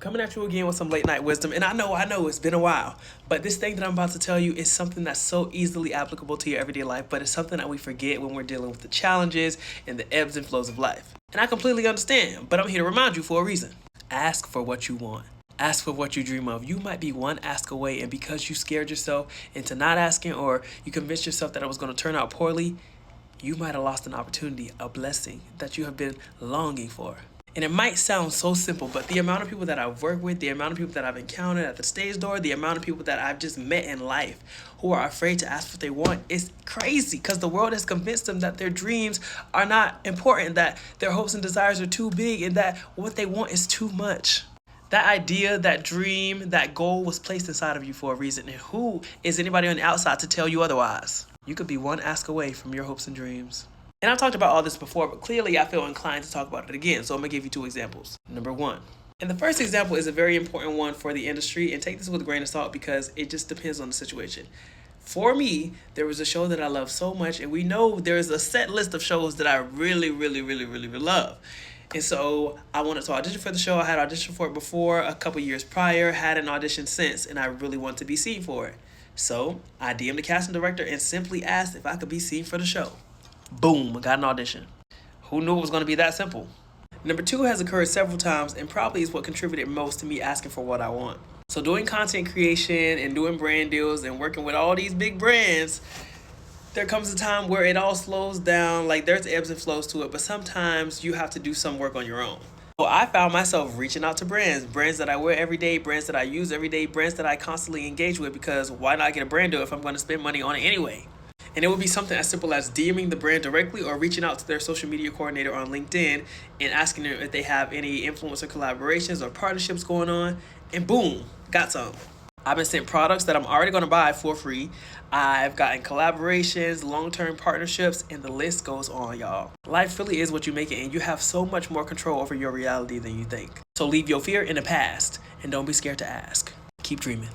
Coming at you again with some late night wisdom, and I know it's been a while, but this thing that I'm about to tell you is something that's so easily applicable to your everyday life, but it's something that we forget when we're dealing with the challenges and the ebbs and flows of life. And I completely understand, but I'm here to remind you for a reason. Ask for what you want. Ask for what you dream of. You might be one ask away, and because you scared yourself into not asking, or you convinced yourself that it was going to turn out poorly, you might have lost an opportunity, a blessing that you have been longing for. And it might sound so simple, but the amount of people that I've worked with, the amount of people that I've encountered at the stage door, the amount of people that I've just met in life who are afraid to ask what they want is crazy, because the world has convinced them that their dreams are not important, that their hopes and desires are too big, and that what they want is too much. That idea, that dream, that goal was placed inside of you for a reason. And who is anybody on the outside to tell you otherwise? You could be one ask away from your hopes and dreams. And I've talked about all this before, but clearly I feel inclined to talk about it again. So I'm going to give you two examples. Number one. And the first example is a very important one for the industry. And take this with a grain of salt because it just depends on the situation. For me, there was a show that I love so much. And we know there's a set list of shows that I really love. And so I wanted to audition for the show. I had auditioned for it before, a couple years prior, had an audition since, and I really wanted to be seen for it. So I DM'd the casting director and simply asked if I could be seen for the show. Boom, I got an audition. Who knew it was going to be that simple? Number two has occurred several times and probably is what contributed most to me asking for what I want. So doing content creation and doing brand deals and working with all these big brands, there comes a time where it all slows down. Like there's ebbs and flows to it, but sometimes you have to do some work on your own. So I found myself reaching out to brands that I wear every day, brands that I use every day, brands that I constantly engage with, because why not get a brand deal if I'm going to spend money on it anyway? And it would be something as simple as DMing the brand directly or reaching out to their social media coordinator on LinkedIn and asking them if they have any influencer collaborations or partnerships going on. And boom, got some. I've been sent products that I'm already going to buy for free. I've gotten collaborations, long-term partnerships, and the list goes on, y'all. Life really is what you make it, and you have so much more control over your reality than you think. So leave your fear in the past and don't be scared to ask. Keep dreaming.